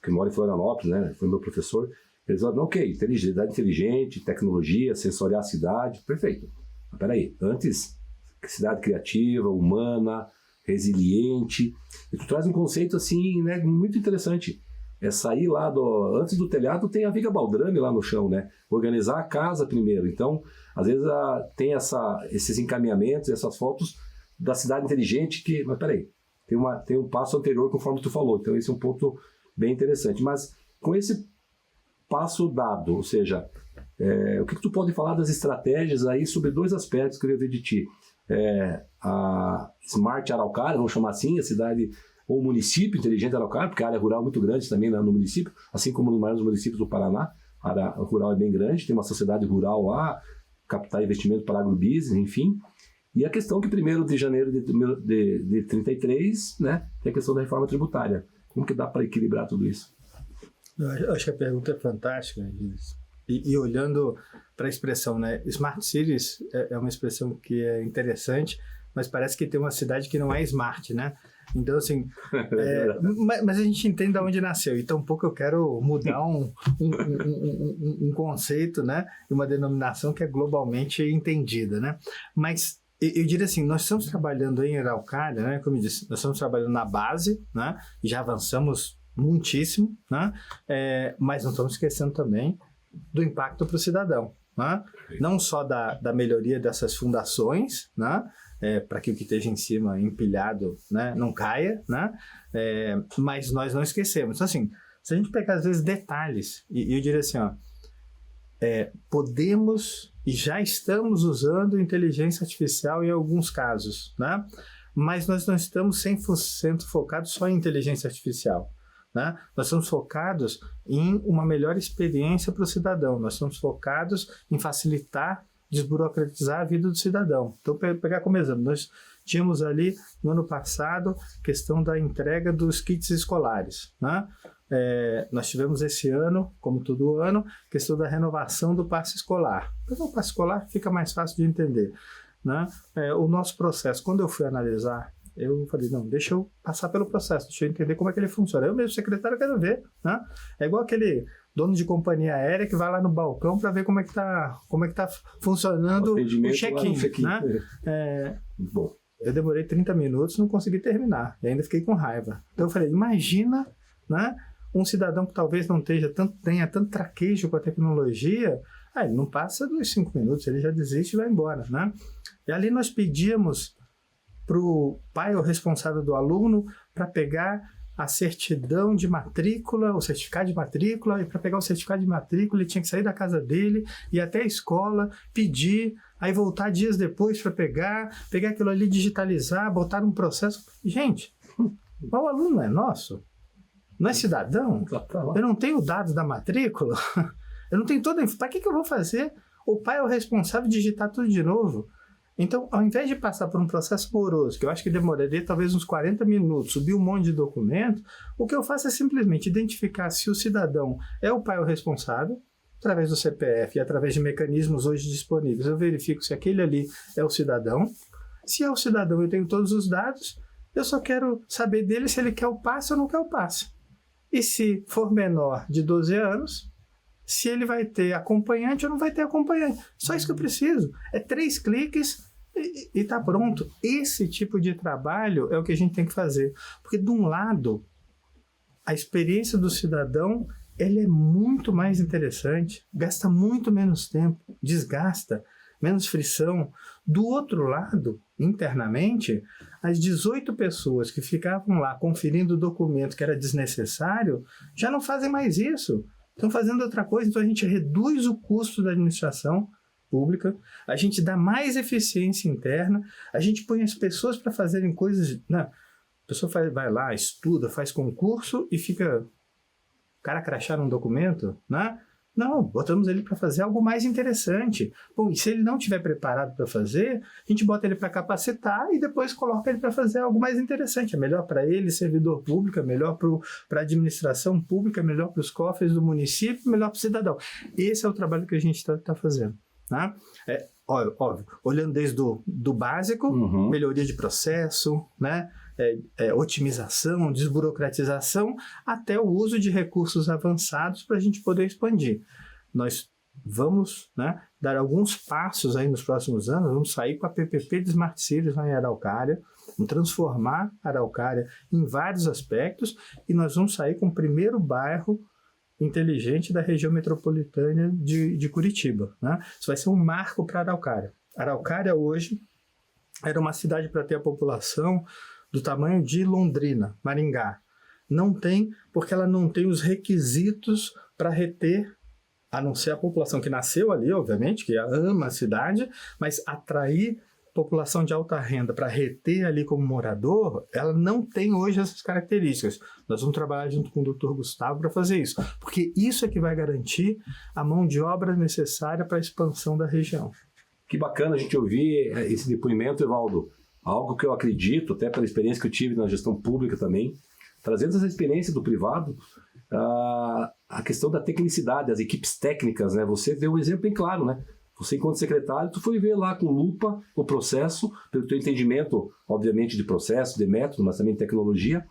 que mora em Florianópolis, né? Foi meu professor. Eles falaram, ok, cidade inteligente, tecnologia, sensoriar a cidade, perfeito. Mas peraí, antes, cidade criativa, humana, resiliente. E tu traz um conceito assim, né, muito interessante. é sair lá antes do telhado tem a viga baldrame lá no chão, né? Organizar a casa primeiro. Então, às vezes tem esses encaminhamentos, essas fotos da cidade inteligente mas peraí, tem um passo anterior conforme tu falou. Então, esse é um ponto bem interessante. Mas com esse passo dado, ou seja, o que tu pode falar das estratégias aí sobre 2 aspectos que eu queria ver de ti? A Smart Araucária, vamos chamar assim, a cidade ou município inteligente Araucária, porque a área rural é muito grande também no município, assim como nos maiores municípios do Paraná, a área rural é bem grande, tem uma sociedade rural lá, captar investimento para agrobusiness, enfim. E a questão que 1º de janeiro de 33, né, tem a questão da reforma tributária. Como que dá para equilibrar tudo isso? Eu acho que a pergunta é fantástica, Gilles. E olhando para a expressão, né, Smart Cities é uma expressão que é interessante, mas parece que tem uma cidade que não é smart, né? Então, assim, mas a gente entende de onde nasceu. E tampouco eu quero mudar um conceito, né? E uma denominação que é globalmente entendida, né? Mas eu diria assim, nós estamos trabalhando em Araucária, né? Como eu disse, nós estamos trabalhando na base, né? E já avançamos muitíssimo, né? Mas não estamos esquecendo também do impacto para o cidadão, né? Não só da melhoria dessas fundações, né? Para que o que esteja em cima empilhado, né, não caia, né? Mas nós não esquecemos. Então, assim, se a gente pegar às vezes detalhes, e eu diria assim, ó, podemos e já estamos usando inteligência artificial em alguns casos, né? Mas nós não estamos 100% focados só em inteligência artificial, né? Nós estamos focados em uma melhor experiência para o cidadão, nós estamos focados em facilitar, desburocratizar a vida do cidadão. Então, pegar como exemplo, nós tínhamos ali no ano passado questão da entrega dos kits escolares, né? Nós tivemos esse ano, como todo ano, questão da renovação do passe escolar. Mas o passe escolar fica mais fácil de entender, né? O nosso processo, quando eu fui analisar, eu falei, não, deixa eu passar pelo processo, deixa eu entender como é que ele funciona. Eu mesmo, secretário, quero ver, né? É igual aquele dono de companhia aérea que vai lá no balcão para ver como é que tá funcionando o check-in, né? Bom. Eu demorei 30 minutos, não consegui terminar, e ainda fiquei com raiva. Então eu falei, imagina, né, um cidadão que talvez não tenha tanto traquejo com a tecnologia, ele não passa dos 5 minutos, ele já desiste e vai embora, né? E ali nós pedíamos para o pai ou responsável do aluno para pegar a certidão de matrícula, o certificado de matrícula, e para pegar o certificado de matrícula ele tinha que sair da casa dele, ir até a escola, pedir, aí voltar dias depois para pegar aquilo ali, digitalizar, botar num processo. Gente, o aluno é nosso? Não é cidadão? Eu não tenho dados da matrícula? Eu não tenho toda... Para que eu vou fazer? O pai é o responsável de digitar tudo de novo. Então, ao invés de passar por um processo moroso, que eu acho que demoraria talvez uns 40 minutos, subir um monte de documento, o que eu faço é simplesmente identificar se o cidadão é o pai ou responsável, através do CPF e através de mecanismos hoje disponíveis. Eu verifico se aquele ali é o cidadão. Se é o cidadão, eu tenho todos os dados, eu só quero saber dele se ele quer o passe ou não quer o passe. E se for menor de 12 anos... se ele vai ter acompanhante ou não vai ter acompanhante. Só isso que eu preciso. 3 cliques e está pronto. Esse tipo de trabalho é o que a gente tem que fazer. Porque, de um lado, a experiência do cidadão ele é muito mais interessante, gasta muito menos tempo, desgasta, menos frição. Do outro lado, internamente, as 18 pessoas que ficavam lá conferindo o documento que era desnecessário já não fazem mais isso. Estão fazendo outra coisa, então a gente reduz o custo da administração pública, a gente dá mais eficiência interna, a gente põe as pessoas para fazerem coisas... Né? A pessoa vai lá, estuda, faz concurso e fica... O cara crachar um documento, né? Não, botamos ele para fazer algo mais interessante. Bom, e se ele não estiver preparado para fazer, a gente bota ele para capacitar e depois coloca ele para fazer algo mais interessante. É melhor para ele, servidor público, é melhor para a administração pública, é melhor para os cofres do município, melhor para o cidadão. Esse é o trabalho que a gente está fazendo. Tá? Óbvio, olhando desde do básico, melhoria de processo, né? Otimização, desburocratização, até o uso de recursos avançados para a gente poder expandir. Nós vamos, né, dar alguns passos aí nos próximos anos, vamos sair com a PPP de Smart Cities lá em Araucária, Vamos transformar a Araucária em vários aspectos e nós vamos sair com o primeiro bairro inteligente da região metropolitana de Curitiba, né? Isso vai ser um marco para a Araucária. A Araucária hoje era uma cidade para ter a população do tamanho de Londrina, Maringá. Não tem, porque ela não tem os requisitos para reter, a não ser a população que nasceu ali, obviamente, que ama a cidade, mas atrair população de alta renda para reter ali como morador, ela não tem hoje essas características. Nós vamos trabalhar junto com o Dr. Gustavo para fazer isso, porque isso é que vai garantir a mão de obra necessária para a expansão da região. Que bacana a gente ouvir esse depoimento, Evaldo. Algo que eu acredito, até pela experiência que eu tive na gestão pública também, trazendo essa experiência do privado, a questão da tecnicidade, as equipes técnicas, né? Você deu um exemplo bem claro, né? Você, enquanto secretário, tu foi ver lá com lupa o processo, pelo teu entendimento, obviamente, de processo, de método, mas também de tecnologia,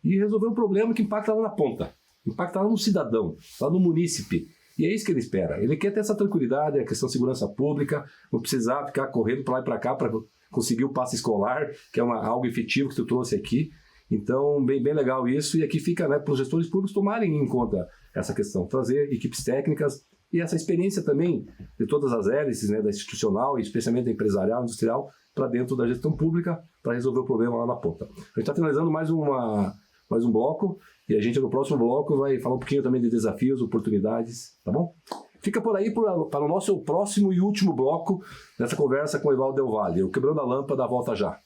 e resolver um problema que impacta lá na ponta, impacta lá no cidadão, lá no munícipe. E é isso que ele espera. Ele quer ter essa tranquilidade, a questão de segurança pública, não precisar ficar correndo para lá e para cá para conseguir o passe escolar, que é algo efetivo que tu trouxe aqui. Então, bem legal isso. E aqui fica, né, para os gestores públicos tomarem em conta essa questão, trazer equipes técnicas e essa experiência também de todas as hélices, né, da institucional e especialmente da empresarial, industrial, para dentro da gestão pública, para resolver o problema lá na ponta. A gente está finalizando mais um bloco, e a gente no próximo bloco vai falar um pouquinho também de desafios, oportunidades, tá bom? Fica por aí para o nosso próximo e último bloco nessa conversa com o Evaldo Del Valle. O Quebrando a Lâmpada volta já.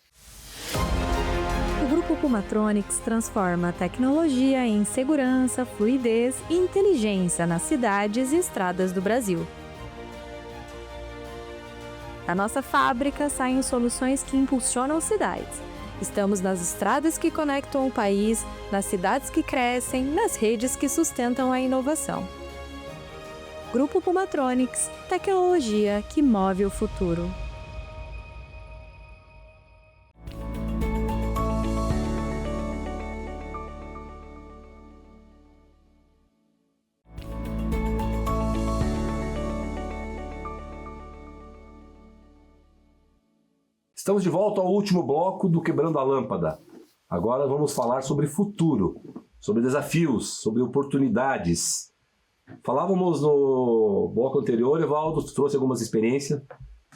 O Grupo Pumatronics transforma a tecnologia em segurança, fluidez e inteligência nas cidades e estradas do Brasil. Da nossa fábrica saem soluções que impulsionam cidades. Estamos nas estradas que conectam o país, nas cidades que crescem, nas redes que sustentam a inovação. Grupo Pumatronics, tecnologia que move o futuro. Estamos de volta ao último bloco do Quebrando a Lâmpada. Agora vamos falar sobre futuro, sobre desafios, sobre oportunidades. Falávamos no bloco anterior, Evaldo, tu trouxe algumas experiências.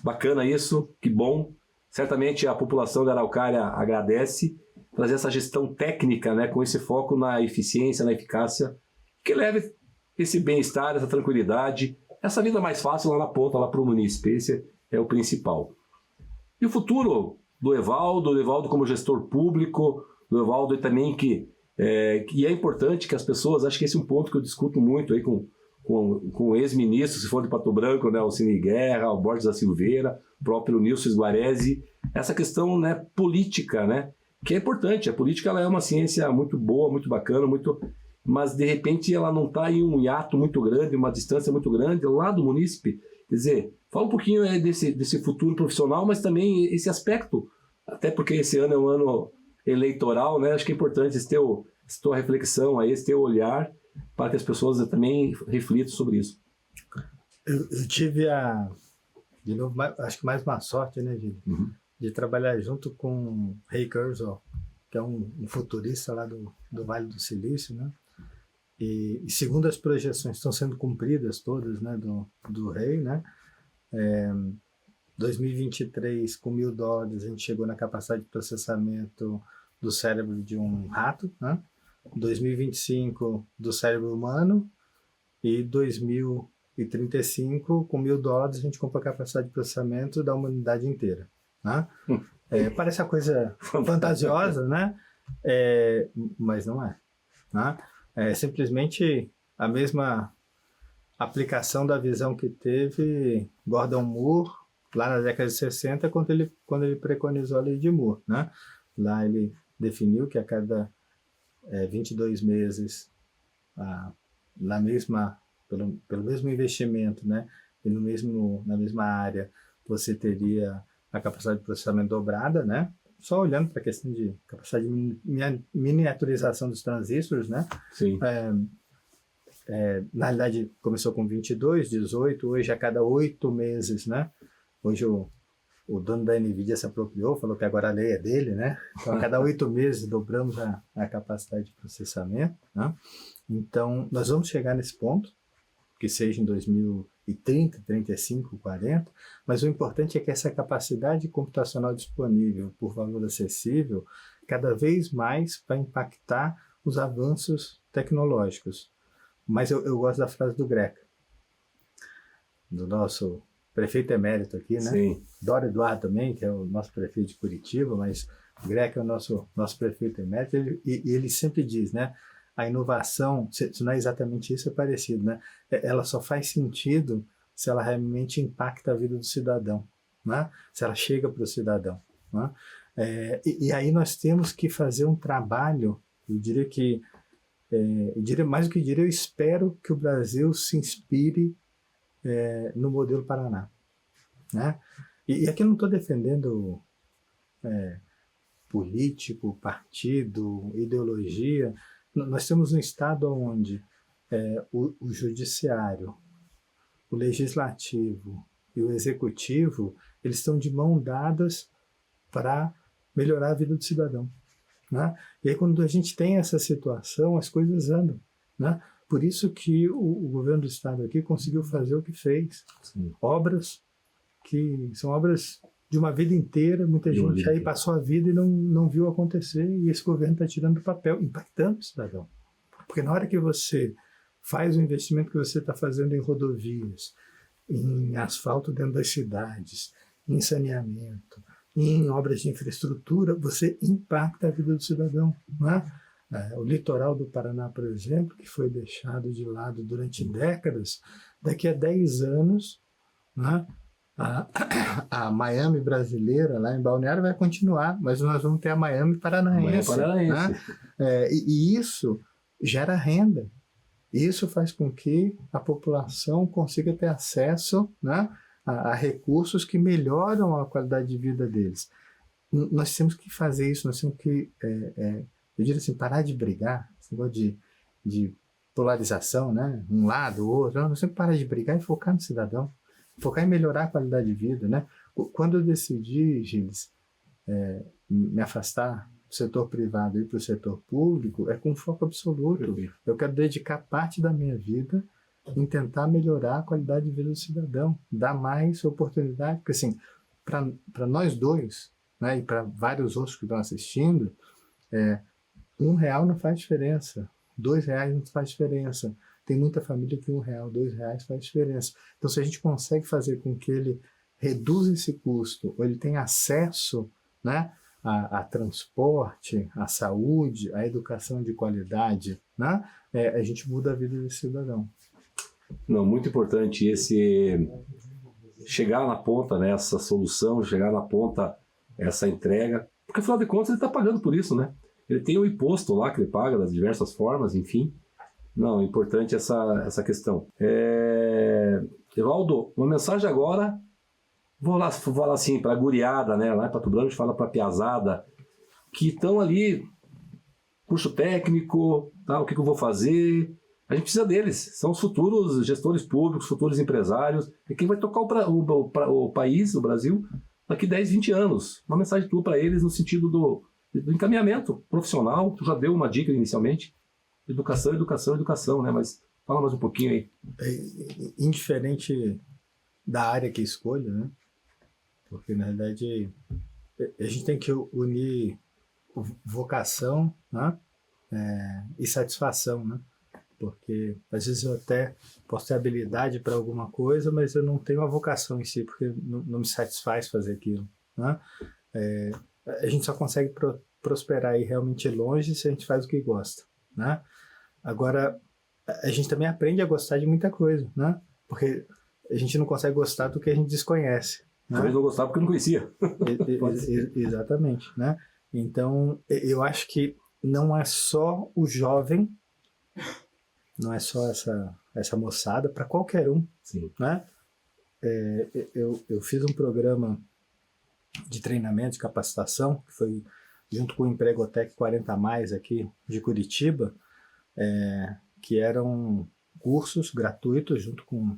Bacana isso, que bom. Certamente a população da Araucária agradece trazer essa gestão técnica, né, com esse foco na eficiência, na eficácia, que leve esse bem-estar, essa tranquilidade, essa vida mais fácil lá na ponta, lá para o município. Esse é o principal. E o futuro do Evaldo como gestor público, do Evaldo também que é importante que as pessoas, acho que esse é um ponto que eu discuto muito aí com ex-ministros, se for de Pato Branco, né, o Cine Guerra, o Borges da Silveira, o próprio Nilson Sguarese, essa questão, né, política, né, que é importante. A política ela é uma ciência muito boa, muito bacana, mas de repente ela não está em um hiato muito grande, uma distância muito grande lá do munícipe. Quer dizer, fala um pouquinho desse futuro profissional, mas também esse aspecto, até porque esse ano é um ano eleitoral, né? Acho que é importante essa tua reflexão, esse teu olhar, para que as pessoas também reflitam sobre isso. Eu tive de novo, acho que mais uma sorte, né, Gil? Uhum. De trabalhar junto com Ray Kurzweil, que é um futurista lá do Vale do Silício, né? E segundo as projeções estão sendo cumpridas todas, né, do Ray, né? 2023, com $1.000, a gente chegou na capacidade de processamento do cérebro de um rato, né? 2025, do cérebro humano, e 2035, com $1.000, a gente compra a capacidade de processamento da humanidade inteira, né? Parece uma coisa fantasiosa, né? Mas não é, né? É simplesmente a mesma aplicação da visão que teve Gordon Moore lá na década de 60, quando ele preconizou a lei de Moore, né? Lá ele definiu que a cada 22 meses, pelo mesmo investimento, né? E na mesma área, você teria a capacidade de processamento dobrada, né? Só olhando para a questão de capacidade de miniaturização dos transistores, né? Sim. Na realidade, começou com 22, 18, hoje a cada 8 meses, né? Hoje o dono da NVIDIA se apropriou, falou que agora a lei é dele, né? Então, a cada 8 meses dobramos a capacidade de processamento, né? Então, nós vamos chegar nesse ponto, que seja em 2030, 35, 40, mas o importante é que essa capacidade computacional disponível por valor acessível cada vez mais vai impactar os avanços tecnológicos. Mas eu gosto da frase do Greca, do nosso prefeito emérito aqui, né? Sim. Dório Eduardo também, que é o nosso prefeito de Curitiba, mas o Greca é o nosso prefeito emérito, e ele sempre diz, né? A inovação, se não é exatamente isso, é parecido, né? Ela só faz sentido se ela realmente impacta a vida do cidadão, né? Se ela chega para o cidadão, né? E aí nós temos que fazer um trabalho, eu diria que, mais do que diria, eu espero que o Brasil se inspire no modelo Paraná, né? E aqui eu não estou defendendo político, partido, ideologia. Nós temos um estado onde o judiciário, o legislativo e o executivo, eles estão de mão dadas para melhorar a vida do cidadão, né? E aí quando a gente tem essa situação, as coisas andam, né? Por isso que o governo do estado aqui conseguiu fazer o que fez. Sim. Obras que são obras de uma vida inteira, muita gente aí passou a vida e não viu acontecer, e esse governo está tirando do papel, impactando o cidadão. Porque na hora que você faz o investimento que você está fazendo em rodovias, em asfalto dentro das cidades, em saneamento, em obras de infraestrutura, você impacta a vida do cidadão, não é? O litoral do Paraná, por exemplo, que foi deixado de lado durante décadas, daqui a 10 anos, né, a Miami brasileira, lá em Balneário, vai continuar, mas nós vamos ter a Miami paranaense. Né? E isso gera renda. Isso faz com que a população consiga ter acesso, né, a recursos que melhoram a qualidade de vida deles. Nós temos que fazer isso, nós temos que, eu diria assim, parar de brigar, esse negócio de polarização, né? Um lado, o outro. Nós temos que parar de brigar e focar no cidadão, focar em melhorar a qualidade de vida, né? Quando eu decidi, Gilles, me afastar do setor privado e ir para o setor público, é com foco absoluto. Eu quero dedicar parte da minha vida em tentar melhorar a qualidade de vida do cidadão, dar mais oportunidade, porque assim, para nós dois, né, e para vários outros que estão assistindo, R$1 não faz diferença, R$2 não faz diferença. Tem muita família que R$1, R$2 faz diferença. Então, se a gente consegue fazer com que ele reduza esse custo, ou ele tenha acesso, né, a transporte, a saúde, a educação de qualidade, né, a gente muda a vida desse cidadão. Não, muito importante esse chegar na ponta, né, essa solução, chegar na ponta essa entrega, porque afinal de contas ele está pagando por isso, né? Ele tem o imposto lá que ele paga das diversas formas, enfim. Não, é importante essa questão. Evaldo, uma mensagem agora, vou lá assim, para a guriada, né, lá em Pato Branco, a gente fala para a piazada, que estão ali, curso técnico, tá, o que eu vou fazer. A gente precisa deles, são os futuros gestores públicos, futuros empresários, é quem vai tocar o país, o Brasil, daqui 10, 20 anos. Uma mensagem tua para eles no sentido do encaminhamento profissional. Tu já deu uma dica inicialmente, educação, né? Mas fala mais um pouquinho aí. Indiferente da área que escolha, né? Porque na verdade a gente tem que unir vocação, né? E satisfação, né? Porque às vezes eu até posso ter habilidade para alguma coisa, mas eu não tenho a vocação em si, porque não me satisfaz fazer aquilo, né? A gente só consegue prosperar e ir realmente longe se a gente faz o que gosta, né? Agora, a gente também aprende a gostar de muita coisa, né? Porque a gente não consegue gostar do que a gente desconhece, né? Talvez não gostava porque não conhecia. Exatamente, né? Então, eu acho que não é só o jovem, não é só essa moçada, para qualquer um. Sim. Né? Eu fiz um programa de treinamento, de capacitação, que foi junto com o Empregotec 40+ aqui de Curitiba, que eram cursos gratuitos junto com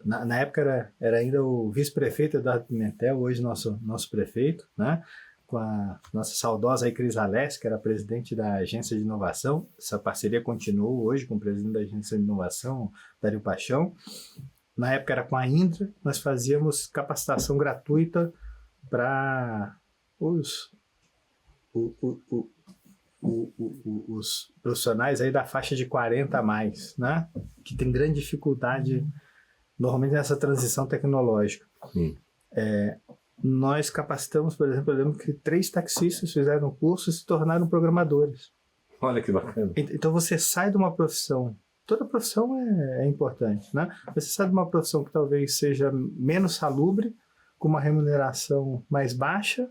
na época era ainda o vice-prefeito Eduardo Pimentel, hoje nosso prefeito, né? Com a nossa saudosa aí, Cris Alessi, que era presidente da Agência de Inovação. Essa parceria continua hoje com o presidente da Agência de Inovação, Dario Paixão. Na época era com a Indra, nós fazíamos capacitação gratuita para os profissionais aí da faixa de 40 a mais, né? Que tem grande dificuldade normalmente nessa transição tecnológica. Nós capacitamos, por exemplo, eu lembro que 3 taxistas fizeram o curso e se tornaram programadores. Olha que bacana. Então você sai de uma profissão, toda profissão é importante, né? Você sai de uma profissão que talvez seja menos salubre, com uma remuneração mais baixa,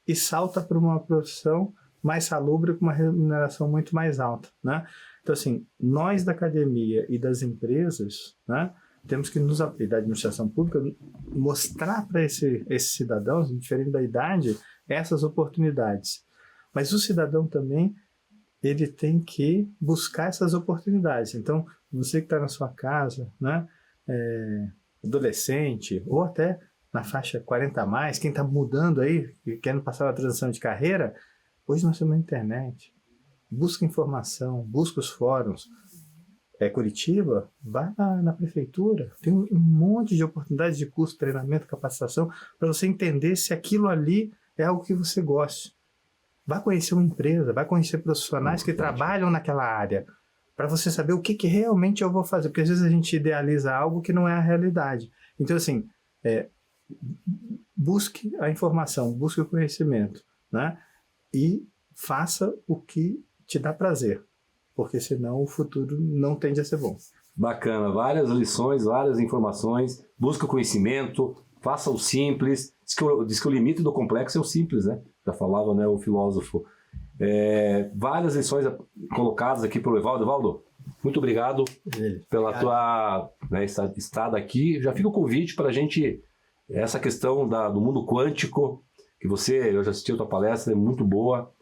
e salta para uma profissão mais salubre, com uma remuneração muito mais alta, né? Então, assim, nós da academia e das empresas, né, temos que e da administração pública, mostrar para esses cidadãos, diferente da idade, essas oportunidades. Mas o cidadão também, ele tem que buscar essas oportunidades. Então, você que está na sua casa, né, adolescente, ou até na faixa 40 a mais, quem está mudando aí, querendo passar uma transição de carreira, hoje nós temos a internet. Busca informação, busca os fóruns. Curitiba, vai na prefeitura, tem um monte de oportunidades de curso, treinamento, capacitação, para você entender se aquilo ali é algo que você gosta. Vai conhecer uma empresa, vai conhecer profissionais que trabalham naquela área, para você saber o que realmente eu vou fazer, porque às vezes a gente idealiza algo que não é a realidade. Então, assim, busque a informação, busque o conhecimento, né? E faça o que te dá prazer, porque senão o futuro não tende a ser bom. Bacana, várias lições, várias informações, busca o conhecimento, faça o simples, diz que o limite do complexo é o simples, né? Já falava, né, o filósofo. Várias lições colocadas aqui pelo Evaldo. Evaldo, muito obrigado pela tua estada aqui. Já fica o convite para a gente, essa questão do mundo quântico, que eu já assisti a tua palestra, é muito boa.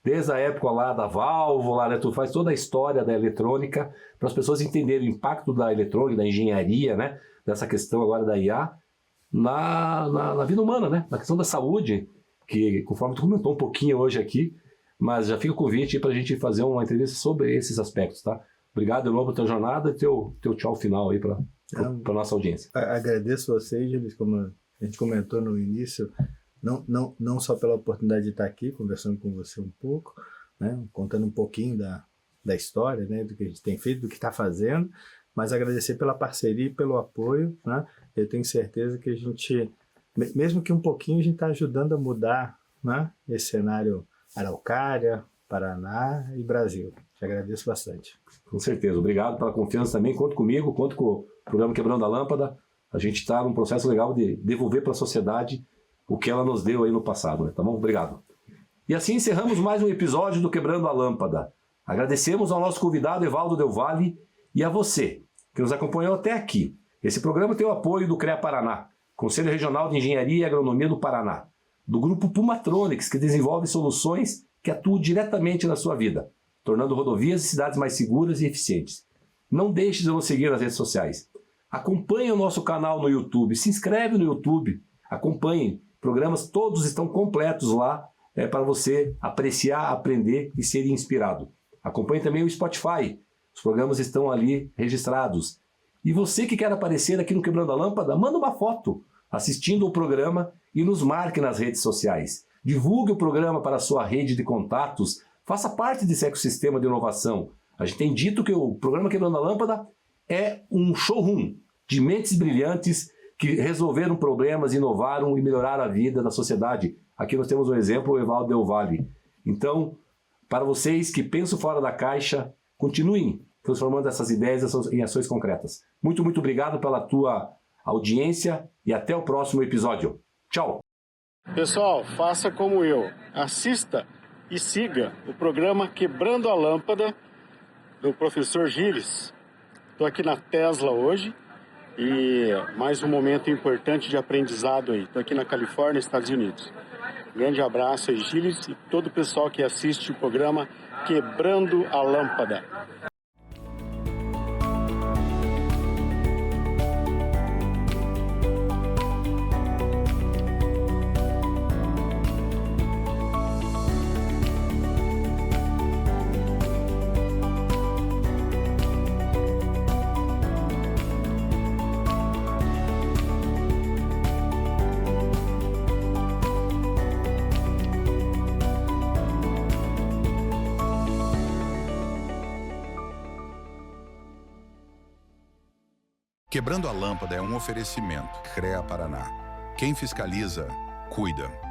Desde a época lá da válvula, né, tu faz toda a história da eletrônica, para as pessoas entenderem o impacto da eletrônica, da engenharia, né, dessa questão agora da IA, na vida humana, né, na questão da saúde, que conforme tu comentou um pouquinho hoje aqui, mas já fica o convite para a gente fazer uma entrevista sobre esses aspectos, tá? Obrigado, Elon, pela tua jornada e teu tchau final aí para a nossa audiência. Agradeço a vocês, Gilles, como a gente comentou no início, não só pela oportunidade de estar aqui conversando com você um pouco, né, contando um pouquinho da história, né, do que a gente tem feito, do que está fazendo, mas agradecer pela parceria e pelo apoio, né? Eu tenho certeza que a gente, mesmo que um pouquinho, a gente está ajudando a mudar, né, esse cenário Araucária, Paraná e Brasil. Te agradeço bastante. Com certeza. Obrigado pela confiança também. Conto comigo, conto com o programa Quebrando a Lâmpada. A gente está num processo legal de devolver para a sociedade o que ela nos deu aí no passado, né? Tá bom? Obrigado. E assim encerramos mais um episódio do Quebrando a Lâmpada. Agradecemos ao nosso convidado Evaldo Del Valle e a você que nos acompanhou até aqui. Esse programa tem o apoio do CREA Paraná, Conselho Regional de Engenharia e Agronomia do Paraná, do grupo Pumatronics, que desenvolve soluções que atuam diretamente na sua vida, tornando rodovias e cidades mais seguras e eficientes. Não deixe de nos seguir nas redes sociais. Acompanhe o nosso canal no YouTube, se inscreve no YouTube, acompanhe. Programas todos estão completos lá para você apreciar, aprender e ser inspirado. Acompanhe também o Spotify. Os programas estão ali registrados. E você que quer aparecer aqui no Quebrando a Lâmpada, manda uma foto assistindo o programa e nos marque nas redes sociais. Divulgue o programa para a sua rede de contatos. Faça parte desse ecossistema de inovação. A gente tem dito que o programa Quebrando a Lâmpada é um showroom de mentes brilhantes que resolveram problemas, inovaram e melhoraram a vida da sociedade. Aqui nós temos um exemplo, o Evaldo Del Valle. Então, para vocês que pensam fora da caixa, continuem transformando essas ideias em ações concretas. Muito, muito obrigado pela tua audiência e até o próximo episódio. Tchau! Pessoal, faça como eu. Assista e siga o programa Quebrando a Lâmpada do professor Gilles. Estou aqui na Tesla hoje. E mais um momento importante de aprendizado aí. Estou aqui na Califórnia, Estados Unidos. Grande abraço aí, Gilles, e todo o pessoal que assiste o programa Quebrando a Lâmpada. Quebrando a Lâmpada é um oferecimento. CREA Paraná. Quem fiscaliza, cuida.